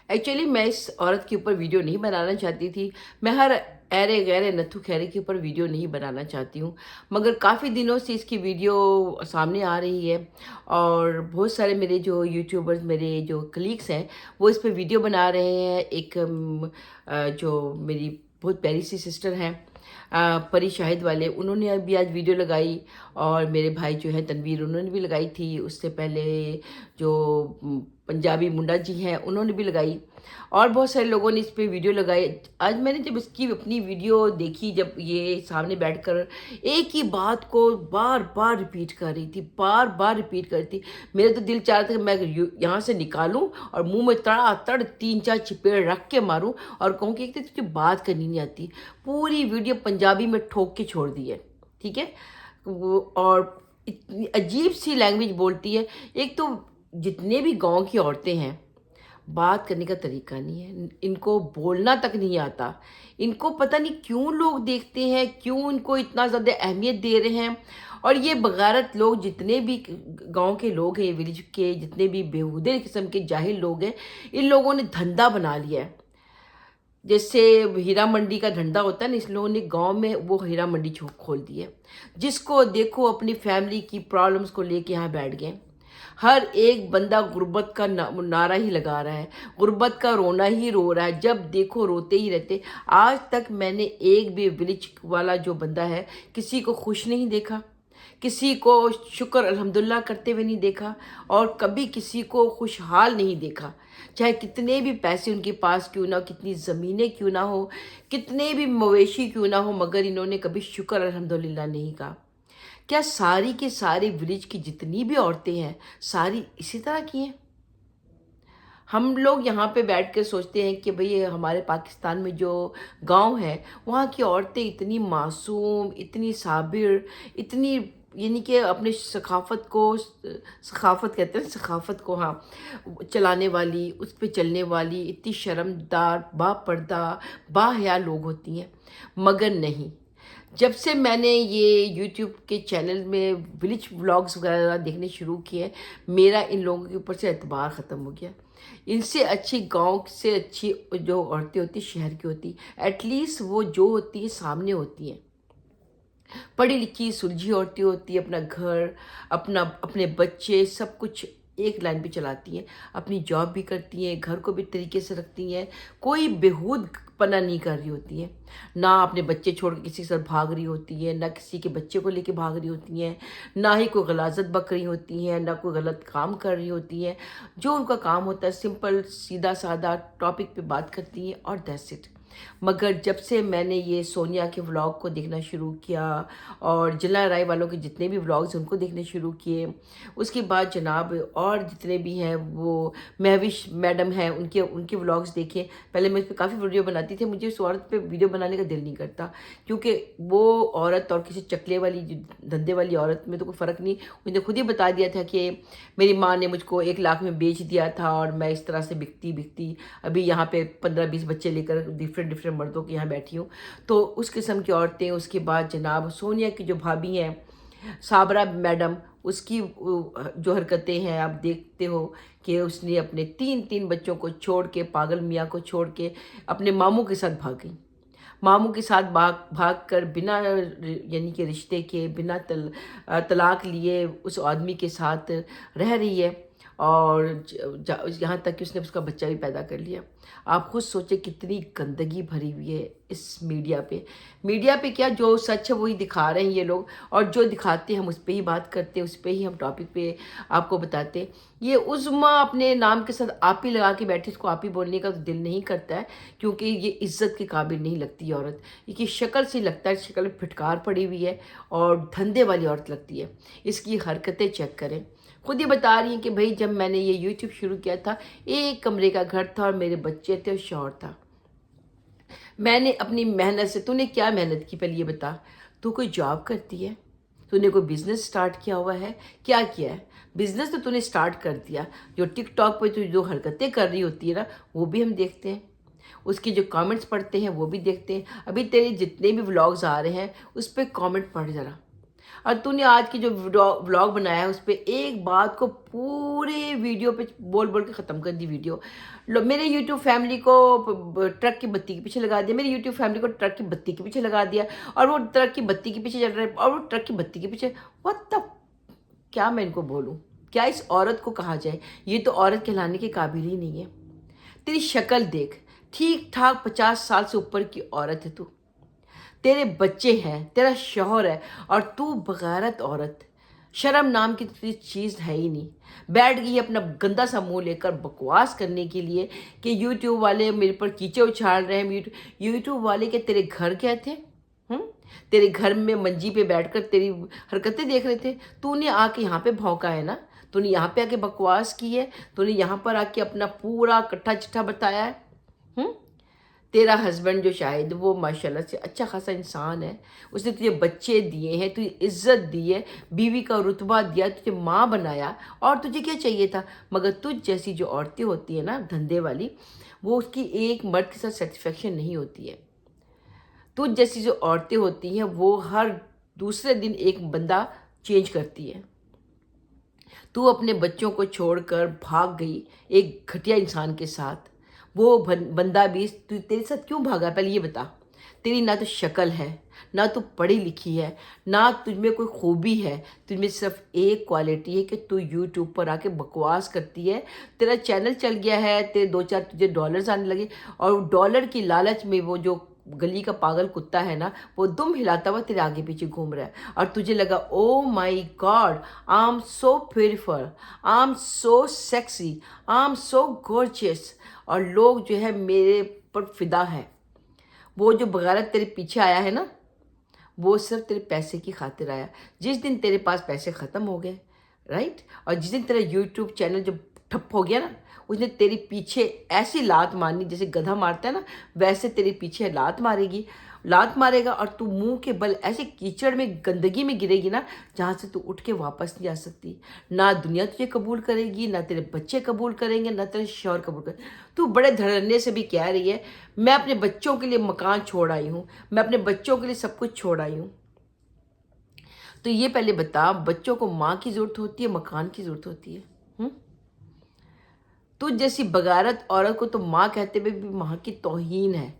Actually मैं इस औरत के ऊपर वीडियो नहीं बनाना चाहती थी। मैं हर ऐरे गैरे नत्थू खैरे के ऊपर वीडियो नहीं बनाना चाहती हूँ। मगर काफ़ी दिनों से इसकी वीडियो सामने आ रही है और बहुत सारे मेरे जो यूट्यूबर्स, मेरे जो कलीग्स हैं, वो इस पे वीडियो बना रहे हैं। एक जो मेरी बहुत प्यारी सी सिस्टर हैं, परी शाहिद वाले, उन्होंने अभी आज वीडियो लगाई। और मेरे भाई जो है तनवीर, उन्होंने भी लगाई थी। उससे पहले जो पंजाबी मुंडा जी हैं, उन्होंने भी लगाई। और बहुत सारे लोगों ने इस पे वीडियो लगाई। आज मैंने जब इसकी अपनी वीडियो देखी, जब ये सामने बैठकर एक ही बात को बार बार रिपीट कर रही थी, बार बार रिपीट कर रही थी, मेरा तो दिल चाह रहा था कि मैं यहाँ से निकालूं और मुंह में तड़ातड़ 3-4 चपेड़ रख के मारूं और कहूँ कि एक तो तुझे बात करनी नहीं आती। पूरी वीडियो पंजाबी में ठोक के छोड़ दी है, ठीक है। और इतनी अजीब सी लैंग्वेज बोलती है। एक तो जितने भी गांव की औरतें हैं, बात करने का तरीका नहीं है, इनको बोलना तक नहीं आता। इनको पता नहीं क्यों लोग देखते हैं, क्यों इनको इतना ज़्यादा अहमियत दे रहे हैं। और ये बगारत लोग, जितने भी गांव के लोग हैं, विलेज के जितने भी बेहूदे किस्म के जाहिल लोग हैं, इन लोगों ने धंधा बना लिया है। जैसे हीरा मंडी का धंधा होता है ना, इस लोगों ने गांव में वो हीरा मंडी खोल दी है। जिसको देखो अपनी फैमिली की प्रॉब्लम्स को लेके यहाँ बैठ गए। हर एक बंदा गुर्बत का नारा ही लगा रहा है, गुर्बत का रोना ही रो रहा है, जब देखो रोते ही रहते। आज तक मैंने एक भी विलेज वाला जो बंदा है, किसी को खुश नहीं देखा, किसी को शुक्र अल्हम्दुलिल्लाह करते हुए नहीं देखा, और कभी किसी को खुशहाल नहीं देखा। चाहे कितने भी पैसे उनके पास क्यों ना हो, कितनी ज़मीनें क्यों ना हो, कितने भी मवेशी क्यों ना हो, मगर इन्होंने कभी शुक्र अल्हम्दुलिल्लाह नहीं कहा। क्या सारी की सारी विलेज की जितनी भी औरतें हैं, सारी इसी तरह की हैं? हम लोग यहाँ पे बैठ कर सोचते हैं कि भई हमारे पाकिस्तान में जो गाँव है, वहाँ की औरतें इतनी मासूम, इतनी साबिर, इतनी, यानी कि अपने सखाफ़त को, सखाफ़त कहते हैं सखाफ़त को, हाँ, चलाने वाली, उस पे चलने वाली, इतनी शर्मदार, बापर्दा, बाहया लोग होती हैं। मगर नहीं, जब से मैंने ये यूट्यूब के चैनल में विलेज व्लॉग्स वगैरह देखने शुरू किए, मेरा इन लोगों के ऊपर से एतबार ख़त्म हो गया। इनसे अच्छी, गांव से अच्छी जो औरतें होती शहर की होती। एटलीस्ट वो जो होती है सामने होती हैं, पढ़ी लिखी सुलझी औरतें होती है, अपना घर, अपना, अपने बच्चे, सब कुछ एक लाइन पे चलाती हैं, अपनी जॉब भी करती हैं, घर को भी तरीके से रखती हैं, कोई बेहूद पना नहीं कर रही होती है, ना अपने बच्चे छोड़ के किसी के साथ भाग रही होती है, ना किसी के बच्चे को लेके भाग रही होती हैं, ना ही कोई गलाजत बक रही होती हैं, ना कोई गलत काम कर रही होती हैं। जो उनका काम होता है सिंपल सीधा साधा टॉपिक पे बात करती हैं और दैट्स इट। मगर जब से मैंने ये सोनिया के व्लॉग को देखना शुरू किया और जिला राय वालों के जितने भी व्लॉग्स उनको देखने शुरू किए, उसके बाद जनाब और जितने भी हैं वो महविश मैडम हैं, उनके उनके व्लॉग्स देखे। पहले मैं इस पर काफ़ी वीडियो बनाती थी, मुझे उस औरत पे वीडियो बनाने का दिल नहीं करता, क्योंकि वो औरत और किसी चकले वाली धंधे वाली औरत में तो कोई फ़र्क नहीं। मुझे खुद ही बता दिया था कि मेरी माँ ने मुझको 1 लाख में बेच दिया था और मैं इस तरह से बिकती बिकती अभी यहाँ पे 15-20 बच्चे लेकर डिफरेंट डिफरेंट मर्दों के यहाँ बैठी हूँ। तो उस किस्म की औरतें। उसके बाद जनाब सोनिया की जो भाभी हैं, साबरा मैडम, उसकी जो हरकतें हैं आप देखते हो कि उसने अपने 3-3 बच्चों को छोड़ के, पागल मियाँ को छोड़ के अपने मामू के साथ भाग गई। मामू के साथ भाग कर बिना, यानी कि रिश्ते के, बिना तलाक लिए उस आदमी के साथ रह रही है। और यहाँ तक कि उसने उसका बच्चा भी पैदा कर लिया। आप खुद सोचें कितनी गंदगी भरी हुई है इस मीडिया पे। मीडिया पे क्या, जो सच है वही दिखा रहे हैं ये लोग, और जो दिखाते हैं हम उस पर ही बात करते हैं, उस पर ही हम टॉपिक पे आपको बताते हैं। ये उज़्मा अपने नाम के साथ आप ही लगा के बैठे, इसको आप ही बोलने का तो दिल नहीं करता है, क्योंकि ये इज्जत के काबिल नहीं लगती ये औरत। इसकी शक्ल से लगता है, शक्ल में फिटकार पड़ी हुई है और धंधे वाली औरत लगती है। इसकी हरकतें चेक करें। खुद ही बता रही हैं कि भाई जब मैंने ये यूट्यूब शुरू किया था, एक कमरे का घर था और मेरे बच्चे थे और शौहर था। मैंने अपनी मेहनत से, तूने क्या मेहनत की पहले ये बता? तू कोई जॉब करती है? तूने कोई बिजनेस स्टार्ट किया हुआ है? क्या किया है? बिजनेस तो तूने स्टार्ट कर दिया। जो टिकटॉक पे तू जो हरकतें कर रही होती है ना, वो भी हम देखते हैं, उसके जो कमेंट्स पढ़ते हैं वो भी देखते हैं। अभी तेरे जितने भी व्लॉग्स आ रहे हैं उस पर कमेंट पढ़ जरा। اور तूने आज की जो व्लॉग बनाया है उस पे एक बात को पूरे वीडियो पे बोल बोल के ख़त्म कर दी वीडियो। मेरे यूट्यूब फैमिली को ट्रक की बत्ती के पीछे लगा दिया, मेरी यूट्यूब फैमिली को ट्रक की बत्ती के पीछे लगा दिया, और वो ट्रक की बत्ती के पीछे चल रहे हैं और वो ट्रक की बत्ती के पीछे। व्हाट द, क्या मैं इनको बोलूँ, क्या इस औरत को कहा जाए? ये तो औरत कहलाने के काबिल ही नहीं है। तेरी शक्ल देख, ठीक ठाक 50 साल से ऊपर की औरत है तू, तेरे बच्चे हैं, तेरा शौहर है, और तू बगैरत औरत, शर्म नाम की तुझे चीज़ है ही नहीं। बैठ गई अपना गंदा सा मुंह लेकर बकवास करने के लिए कि यूट्यूब वाले मेरे पर कीचड़ उछाल रहे हैं। यूट्यूब वाले के तेरे घर गए थे, तेरे घर में मंजी पे बैठकर तेरी हरकतें देख रहे थे। तूने आके यहाँ पे भौंका है ना, तूने यहाँ पे आके बकवास की है, तूने यहाँ पर आके अपना पूरा कट्ठा चिट्ठा बताया है। तेरा हस्बैंड जो शायद वो माशाल्लाह से अच्छा खासा इंसान है, उसने तुझे बच्चे दिए हैं, तुझे इज्जत दी है, बीवी का रुतबा दिया, तुझे माँ बनाया, और तुझे क्या चाहिए था? मगर तुझ जैसी जो औरतें होती है ना धंधे वाली, वो उसकी एक मर्द के साथ सेटिस्फेक्शन नहीं होती है। तुझ जैसी जो औरतें होती हैं वो हर दूसरे दिन एक बंदा चेंज करती है। तू अपने बच्चों को छोड़कर भाग गई एक घटिया इंसान के साथ। वो बंदा भी तेरे साथ क्यों भागा, पहले ये बता। तेरी ना तो शक्ल है, ना तू पढ़ी लिखी है, ना तुझमें कोई खूबी है, तुझमें सिर्फ एक क्वालिटी है कि तू यूट्यूब पर आके बकवास करती है। तेरा चैनल चल गया है, तेरे 2-4 तुझे डॉलर्स आने लगे, और डॉलर की लालच में वो जो गली का पागल कुत्ता है ना, वो दुम हिलाता हुआ तेरे आगे पीछे घूम रहा है, और तुझे लगा oh my God, I am so beautiful, I am so sexy, I am so gorgeous, और लोग जो है मेरे पर फिदा है। वो जो बगैरत तेरे पीछे आया है ना, वो सिर्फ तेरे पैसे की खातिर आया। जिस दिन तेरे पास पैसे ख़त्म हो गए, राइट, और जिस दिन तेरा यूट्यूब चैनल जब ठप हो गया ना, उसने तेरे पीछे ऐसी लात मारनी, जैसे गधा मारता है ना, वैसे तेरे पीछे लात मारेगा, और तू मुंह के बल ऐसे कीचड़ में गंदगी में गिरेगी ना, जहाँ से तू उठ के वापस नहीं आ सकती। ना दुनिया तुझे कबूल करेगी, ना तेरे बच्चे कबूल करेंगे, ना तेरे शौहर कबूल करेंगे। तू बड़े धड़ल्ले से भी कह रही है मैं अपने बच्चों के लिए मकान छोड़ आई हूँ, मैं अपने बच्चों के लिए सब कुछ छोड़ आई हूँ। तो ये पहले बता, बच्चों को माँ की ज़रूरत होती है, मकान की ज़रूरत होती है? तुझ जैसी बगारत औरत को तो माँ कहते हुए भी माँ की तौहीन है।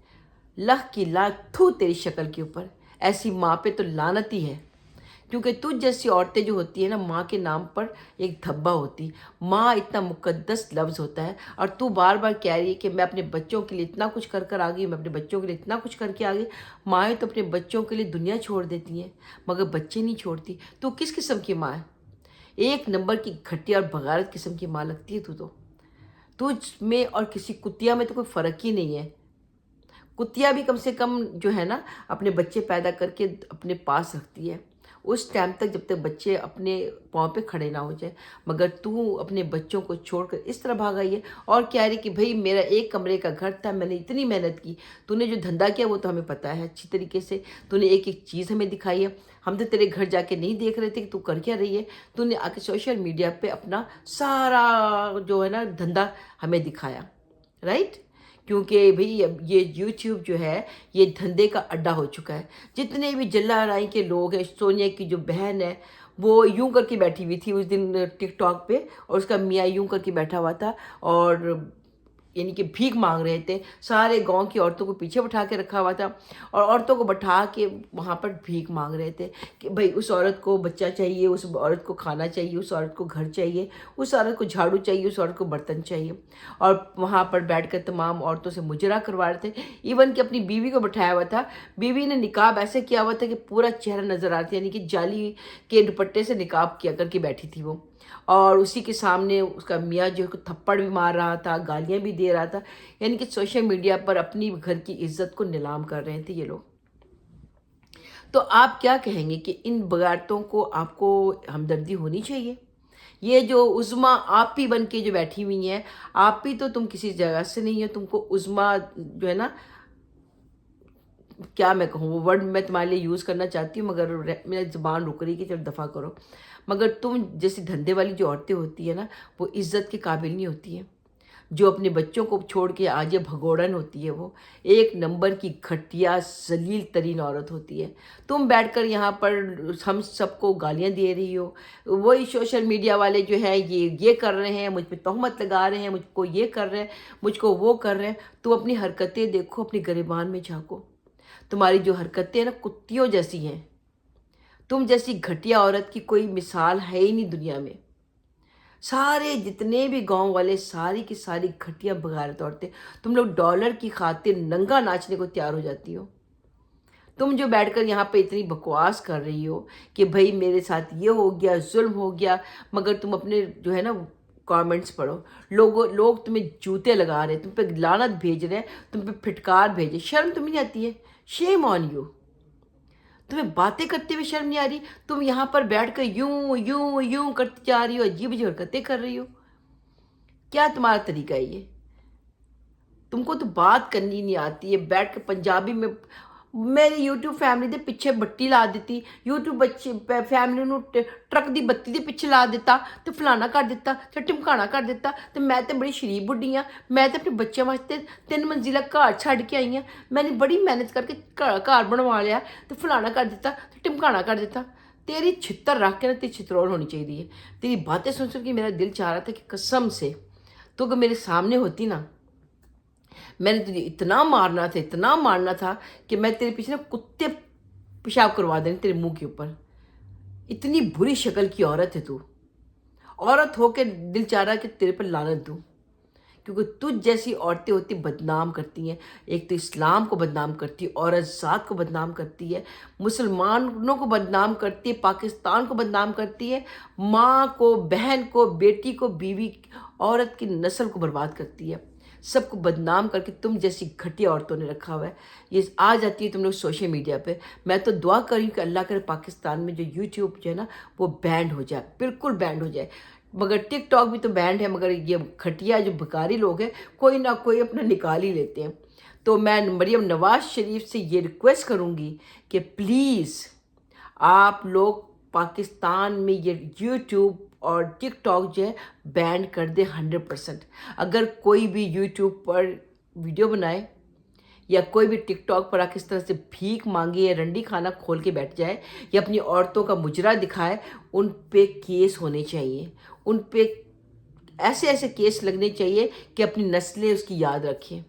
लख की लाख थू तेरी शक्ल के ऊपर, ऐसी माँ पे तो लानत ही है। क्योंकि तुझ जैसी औरतें जो होती है ना, माँ के नाम पर एक धब्बा होती। माँ इतना मुकद्दस लफ्ज़ होता है, और तू बार बार कह रही है कि मैं अपने बच्चों के लिए इतना कुछ कर कर आ गई, मैं अपने बच्चों के लिए इतना कुछ करके आ गई। माएँ तो अपने बच्चों के लिए दुनिया छोड़ देती हैं, मगर बच्चे नहीं छोड़ती। तू किस किस्म की माँ है? एक नंबर की घटिया और बगारत किस्म की माँ लगती है तू तो। तुझ में और किसी कुतिया में तो कोई फ़र्क ही नहीं है। कुतिया भी कम से कम जो है ना, अपने बच्चे पैदा करके अपने पास रखती है उस टाइम तक जब तक बच्चे अपने पाँव पे खड़े ना हो जाए। मगर तू अपने बच्चों को छोड़कर इस तरह भाग आई है, और कह रही कि भाई मेरा एक कमरे का घर था, मैंने इतनी मेहनत की। तूने जो धंधा किया वो तो हमें पता है अच्छी तरीके से, तूने एक एक चीज़ हमें दिखाई है। हम तो तेरे घर जाके नहीं देख रहे थे कि तू कर क्या रही है। तूने आके सोशल मीडिया पे अपना सारा जो है ना धंधा हमें दिखाया, राइट। क्योंकि भाई अब ये यूट्यूब जो है ये धंधे का अड्डा हो चुका है। जितने भी जल्ला राय के लोग हैं, सोनिया की जो बहन है वो यूं करके बैठी हुई थी उस दिन टिकटॉक पे, और उसका मियाँ यूं करके बैठा हुआ था, और यानी कि भीख मांग रहे थे। सारे गांव की औरतों को पीछे बैठा के रखा हुआ था, और औरतों को बैठा के वहाँ पर भीख मांग रहे थे कि भाई उस औरत को बच्चा चाहिए, उस औरत को खाना चाहिए, उस औरत को घर चाहिए, उस औरत को झाड़ू चाहिए, उस औरत को बर्तन चाहिए। और वहाँ पर बैठकर तमाम औरतों से मुजरा करवा रहे थे। इवन कि अपनी बीवी को बैठाया हुआ था, बीवी ने निकाब ऐसे किया हुआ था कि पूरा चेहरा नज़र आ रहा था, यानी कि जाली के दुपट्टे से निकाब किया करके बैठी थी वो। और उसी के सामने उसका मियाँ जो है थप्पड़ भी मार रहा था, गालियाँ भी दे रहा था, यानी कि सोशल मीडिया पर अपनी घर की इज्जत को नीलाम कर रहे थे ये लोग। तो आप क्या कहेंगे कि इन बगारतों को आपको हमदर्दी होनी चाहिए? ये जो उज़्मा आप ही बन के जो बैठी हुई हैं, आप भी तो तुम किसी जगह से नहीं हो, तुमको उज़्मा जो है ना, क्या मैं कहूँ वो वर्ड मैं तुम्हारे लिए यूज़ करना चाहती हूँ, मगर मेरी ज़ुबान रुक रही कि चलो दफ़ा करो। मगर तुम जैसी धंधे वाली जो औरतें होती है ना, वो इज़्ज़त के काबिल नहीं होती हैं। जो अपने बच्चों को छोड़ के आज ये भगोड़न होती है, वो एक नंबर की घटिया जलील तरीन औरत होती है। तुम बैठकर यहाँ पर हम सबको गालियाँ दे रही हो। वही सोशल मीडिया वाले जो है ये कर रहे हैं, मुझ पे तोहमत लगा रहे हैं, मुझको ये कर रहे हैं, मुझको वो कर रहे हैं। तुम अपनी हरकतें देखो, अपनी गिरबान में झांको। तुम्हारी जो हरकतें हैं ना, कुत्तियों जैसी हैं। तुम जैसी घटिया औरत की कोई मिसाल है ही नहीं दुनिया में। सारे जितने भी गांव वाले, सारी की सारी घटिया बगारत औरतें, तुम लोग डॉलर की खातिर नंगा नाचने को तैयार हो जाती हो। तुम जो बैठकर यहाँ पे इतनी बकवास कर रही हो कि भाई मेरे साथ ये हो गया, जुल्म हो गया, मगर तुम अपने जो है ना कमेंट्स पढ़ो। लोग तुम्हें जूते लगा रहे हैं, तुम पे लानत भेज रहे हैं, तुम पे फिटकार भेजे। शर्म तुम्हें नहीं आती है? Shame on you. तुम्हें बातें करते हुए शर्म नहीं आ रही? तुम यहाँ पर बैठकर यूं यूं यूं करती जा रही हो, अजीब अजीब हरकतें कर रही हो। क्या तुम्हारा तरीका है ये? तुमको तो बात करनी नहीं आती है। बैठ के पंजाबी में मेरी यूट्यूब फैमिली ਦੇ ਪਿੱਛੇ ਬੱਤੀ ਲਾ ਦਿੱਤੀ, यूट्यूब ਬੱਚੇ ਫੈਮਿਲੀ ਨੂੰ ਟਰੱਕ ਦੀ ਬੱਤੀ ਦੇ ਪਿੱਛੇ ਲਾ ਦਿੱਤਾ, ਤੇ ਫਲਾਣਾ ਕਰ ਦਿੱਤਾ, ਤੇ ਢਿਮਕਾਣਾ ਕਰ ਦਿੱਤਾ। ਤੇ ਮੈਂ ਤੇ ਬੜੀ ਸ਼ਰੀਫ ਬੁੱਢੀ ਆ, ਮੈਂ ਤੇ ਆਪਣੇ ਬੱਚਿਆਂ ਵਾਸਤੇ 3 ਮੰਜ਼ਿਲਾ ਘਰ ਛੱਡ ਕੇ ਆਈ ਆ। ਮੈंने ਬੜੀ ਮਿਹਨਤ ਕਰਕੇ ਘਰ ਬਣਵਾ ਲਿਆ, ਤੇ ਫਲਾਣਾ ਕਰ ਦਿੱਤਾ, ਤੇ ਢਿਮਕਾਣਾ ਕਰ ਦਿੱਤਾ। तेरी छितर रख के ना, तेरी छितरौल होनी चाहिए है। तेरी बातें सुन सुन के मेरा दिल चाह रहा था कि कसम से तो अगर मेरे सामने होती ना, मैंने तुझे इतना मारना था कि मैं तेरे पीछे ना कुत्ते पेशाब करवा देने तेरे मुंह के ऊपर। इतनी बुरी शक्ल की औरत है तू। औरत हो के दिल चाह रहा है कि तेरे पर लानत दूँ, क्योंकि तुझ जैसी औरतें होती बदनाम करती हैं। एक तो इस्लाम को बदनाम करती है, औरत ज़ात को बदनाम करती है, मुसलमानों को बदनाम करती है, पाकिस्तान को बदनाम करती है, माँ को, बहन को, बेटी को, बीवी, औरत की नस्ल को बर्बाद करती है। सबको बदनाम करके तुम जैसी घटिया औरतों ने रखा हुआ है। ये आ जाती है तुम लोग सोशल मीडिया पे। मैं तो दुआ कर रही हूँ कि अल्लाह करे पाकिस्तान में जो यूट्यूब जो है ना वो बैंड हो जाए, बिल्कुल बैंड हो जाए। मगर टिकटॉक भी तो बैंड है, मगर ये घटिया जो भिखारी लोग हैं कोई ना कोई अपना निकाल ही लेते हैं। तो मैं मरियम नवाज शरीफ से ये रिक्वेस्ट करूँगी कि प्लीज़ आप लोग पाकिस्तान में ये यूट्यूब और टिकटॉक जो है बैन कर दे 100%। अगर कोई भी यूट्यूब पर वीडियो बनाए या कोई भी टिकटॉक पर आके इस तरह से भीख मांगे या रंडी खाना खोल के बैठ जाए या अपनी औरतों का मुजरा दिखाए, उन पे केस होने चाहिए। उन पे ऐसे ऐसे केस लगने चाहिए कि अपनी नस्लें उसकी याद रखें।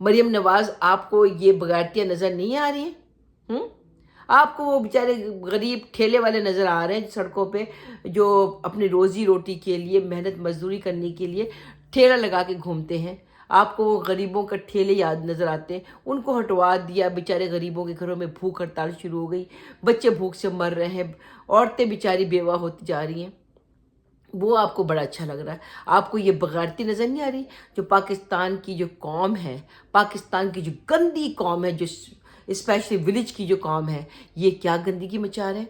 मरियम नवाज़, आपको ये बगाड़तियाँ नज़र नहीं आ रही हैं? आपको वो बेचारे गरीब ठेले वाले नज़र आ रहे हैं सड़कों पे, जो अपनी रोज़ी रोटी के लिए मेहनत मजदूरी करने के लिए ठेला लगा के घूमते हैं। आपको वो गरीबों का ठेले याद नज़र आते हैं, उनको हटवा दिया। बेचारे गरीबों के घरों में भूख हड़ताल शुरू हो गई, बच्चे भूख से मर रहे हैं, औरतें बेचारी बेवा होती जा रही हैं। वो आपको बड़ा अच्छा लग रहा है। आपको ये बगाड़ती नज़र नहीं आ रही? जो पाकिस्तान की जो कौम है, पाकिस्तान की जो गंदी कौम है, जो स्पेशली विलेज की जो कौम है, ये क्या गंदगी मचा रहे हैं।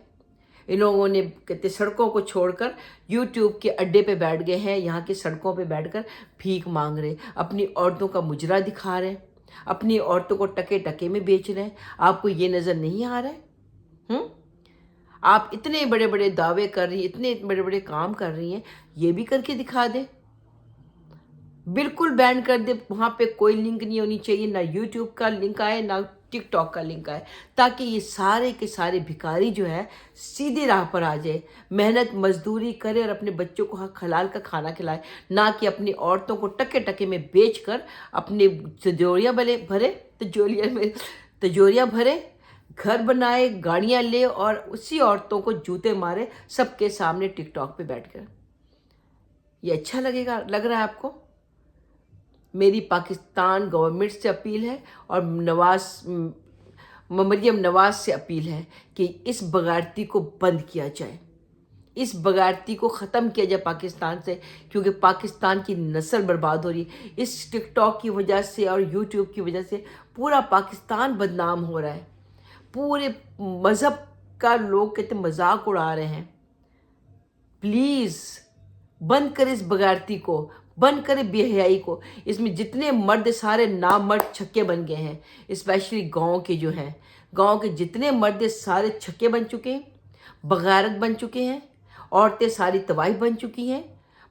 इन लोगों ने कहते सड़कों को छोड़कर यूट्यूब के अड्डे पे बैठ गए हैं, यहाँ की सड़कों पे बैठकर भीख मांग रहे, अपनी औरतों का मुजरा दिखा रहे हैं, अपनी औरतों को टके टके में बेच रहे हैं। आपको ये नज़र नहीं आ रहा है? आप इतने बड़े बड़े दावे कर रही हैं, इतने बड़े बड़े काम कर रही हैं, ये भी करके दिखा दे। बिल्कुल बैन कर दे। वहाँ पे कोई लिंक नहीं होनी चाहिए, ना यूट्यूब का लिंक आए ना टिकटॉक का लिंक आए, ताकि ये सारे के सारे भिखारी जो है सीधे राह पर आ जाए, मेहनत मजदूरी करे और अपने बच्चों को हलाल का खाना खिलाए, ना कि अपनी औरतों को टके टके में बेच कर अपने तिजोरियाँ भरे, घर बनाए, गाड़ियाँ ले और उसी औरतों को जूते मारे सबके सामने टिकटॉक पे बैठकर। ये अच्छा लग रहा है आपको? मेरी पाकिस्तान गवर्नमेंट से अपील है और मरियम नवाज से अपील है कि इस बगाड़ती को बंद किया जाए, इस बगाड़ती को ख़त्म किया जाए पाकिस्तान से, क्योंकि पाकिस्तान की नस्ल बर्बाद हो रही है। इस टिकटॉक की वजह से और यूट्यूब की वजह से पूरा पाकिस्तान बदनाम हो रहा है। पूरे मज़हब का लोग कहते मजाक उड़ा रहे हैं। प्लीज़ बंद करें इस बगाड़ती को, बंद करें बेहयाई को। इसमें जितने मर्द सारे नामर्द छक्के बन गए हैं, स्पेशली गांव के जो हैं, गांव के जितने मर्द सारे छक्के बन चुके हैं, बगारत बन चुके हैं, औरतें सारी तबाही बन चुकी हैं,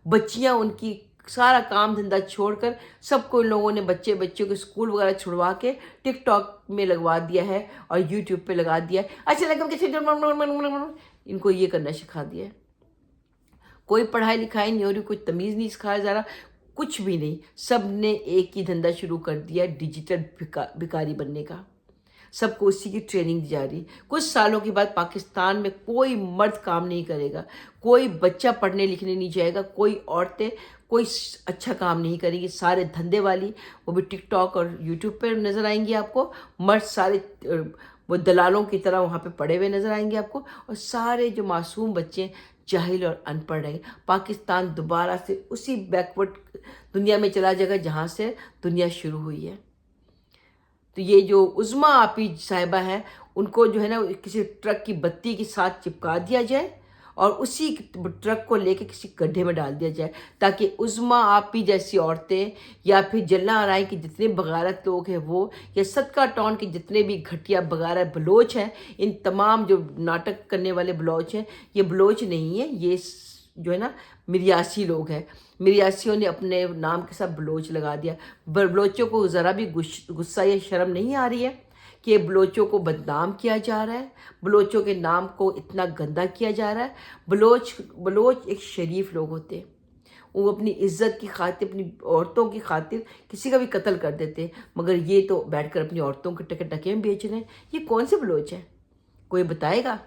बच्चियां उनकी सारा काम धंधा छोड़कर सबको इन लोगों ने बच्चों के स्कूल वगैरह छुड़वा के टिकटॉक में लगवा दिया है और यूट्यूब पे लगा दिया है। अच्छा लगा कैसे इनको ये करना सिखा दिया है। कोई पढ़ाई लिखाई नहीं हो रही, कोई तमीज़ नहीं सिखाया जा रहा, कुछ भी नहीं। सब ने एक ही धंधा शुरू कर दिया, डिजिटल भिखारी बनने का। सबको उसी की ट्रेनिंग दी जा रही। कुछ सालों के बाद पाकिस्तान में कोई मर्द काम नहीं करेगा, कोई बच्चा पढ़ने लिखने नहीं जाएगा, कोई औरतें कोई अच्छा काम नहीं करेंगी। सारे धंधे वाली वो भी टिकटॉक और यूट्यूब पर नज़र आएंगी आपको। मर्द सारे वो दलालों की तरह वहाँ पे पड़े हुए नज़र आएंगे आपको, और सारे जो मासूम बच्चे जाहिल और अनपढ़ रहेंगे। पाकिस्तान दोबारा से उसी बैकवर्ड दुनिया में चला जाएगा जहाँ से दुनिया शुरू हुई है। तो ये जो उज़्मा आपी साहिबा है, उनको जो है ना किसी ट्रक की बत्ती के साथ चिपका दिया जाए और उसी ट्रक को लेके किसी गड्ढे में डाल दिया जाए, ताकि उज़्मा आपी जैसी औरतें या फिर जल्ला आराई के जितने बगारत लोग हैं वो, या सदका टाउन के जितने भी घटिया बगारत बलोच हैं, इन तमाम जो नाटक करने वाले बलोच हैं, ये बलोच नहीं है, ये जो है ना मिरियासी लोग हैं। मिरियासियों ने अपने नाम के साथ बलोच लगा दिया। बलोचों को ज़रा भी गुस्सा या शर्म नहीं आ रही है कि बलोचों को बदनाम किया जा रहा है, बलोचों के नाम को इतना गंदा किया जा रहा है। बलोच एक शरीफ लोग होते हैं, वो अपनी इज्जत की खातिर, अपनी औरतों की खातिर किसी का भी कत्ल कर देते हैं, मगर ये तो बैठकर अपनी औरतों के टके में बेच रहे हैं। ये कौन से बलोच हैं? कोई बताएगा?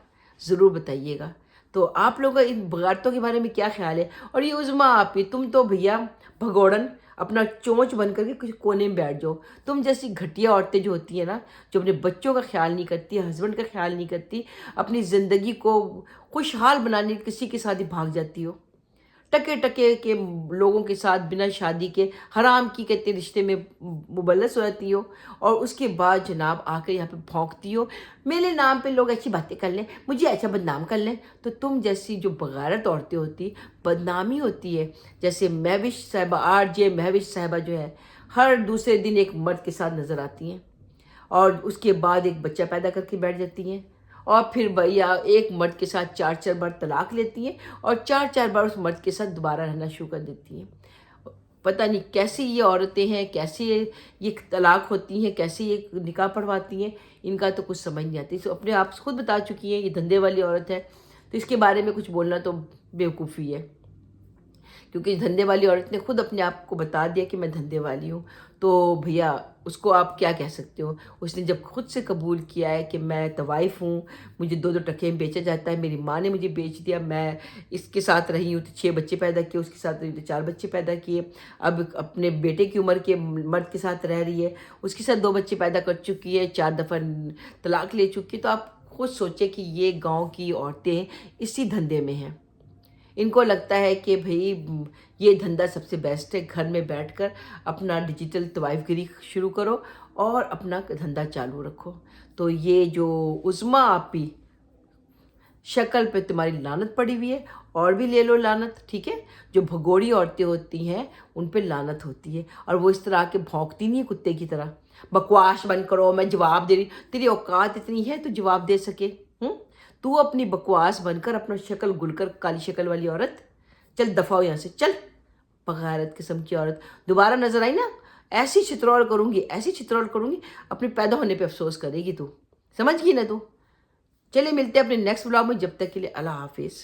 ज़रूर बताइएगा। तो आप लोगों का इन बगारतों के बारे में क्या ख्याल है? और ये उज़्मा आपी, तुम तो भैया भगोड़न अपना चोंच बन करके कुछ कोने में बैठ जाओ। तुम जैसी घटिया औरतें जो होती हैं ना, जो अपने बच्चों का ख्याल नहीं करती, हस्बैंड का ख्याल नहीं करती, अपनी ज़िंदगी को खुशहाल बनाने किसी के साथ ही भाग जाती हो, टके के लोगों के साथ बिना शादी के हराम की कहते रिश्ते में मुबल्लस हो जाती हो, और उसके बाद जनाब आकर यहाँ पे भौंकती हो, मेरे नाम पे लोग ऐसी बातें कर लें, मुझे ऐसा बदनाम कर लें। तो तुम जैसी जो बगारत औरतें होती, बदनामी होती है। जैसे महविश साहिबा, RJ महविश साहिबा जो है, हर दूसरे दिन एक मर्द के साथ नज़र आती हैं और उसके बाद एक बच्चा पैदा करके बैठ जाती हैं, और फिर भैया एक मर्द के साथ 4 बार तलाक लेती हैं और 4 बार उस मर्द के साथ दोबारा रहना शुरू कर देती हैं। पता नहीं कैसी ये औरतें हैं, कैसे ये तलाक होती हैं, कैसे ये निकाह पढ़वाती हैं, इनका तो कुछ समझ नहीं आती। तो अपने आप खुद बता चुकी हैं ये धंधे वाली औरत है, तो इसके बारे में कुछ बोलना तो बेवकूफ़ी है, क्योंकि धंधे वाली औरत ने खुद अपने आप को बता दिया कि मैं धंधे वाली हूँ। तो भैया उसको आप क्या कह सकते हो? उसने जब खुद से कबूल किया है कि मैं तवाइफ़ हूँ, मुझे 2 टके में बेचा जाता है, मेरी माँ ने मुझे बेच दिया, मैं इसके साथ रही हूँ तो 6 बच्चे पैदा किए, उसके साथ रही तो 4 बच्चे पैदा किए, अब अपने बेटे की उम्र के मर्द के साथ रह रही है, उसके साथ 2 बच्चे पैदा कर चुकी है, 4 दफ़ा तलाक ले चुकी है। तो आप खुद सोचें कि ये गाँव की औरतें इसी धंधे में हैं। इनको लगता है कि भाई ये धंधा सबसे बेस्ट है, घर में बैठकर अपना डिजिटल तवाइफगिरी शुरू करो और अपना धंधा चालू रखो। तो ये जो उज़्मा आपी शक्ल पे तुम्हारी लानत पड़ी हुई है, और भी ले लो लानत, ठीक है? जो भगोड़ी औरतें होती हैं उन पे लानत होती है, और वो इस तरह के भौंकती नहीं है कुत्ते की तरह। बकवास बंद करो, मैं जवाब दे रही, तेरी औकात इतनी है तो जवाब दे सके? तू अपनी बकवास बनकर अपना शक्ल गुलकर, काली शक्ल वाली औरत, चल दफ़ा हो यहाँ से, चल। बगारत किस्म की औरत दोबारा नजर आई ना, ऐसी चित्रौल करूँगी, ऐसी चित्रौल करूँगी, अपने पैदा होने पे अफसोस करेगी तू। समझ गई ना तू? चलिए मिलते हैं अपने नेक्स्ट व्लॉग में, जब तक के लिए अल्लाह हाफिज़।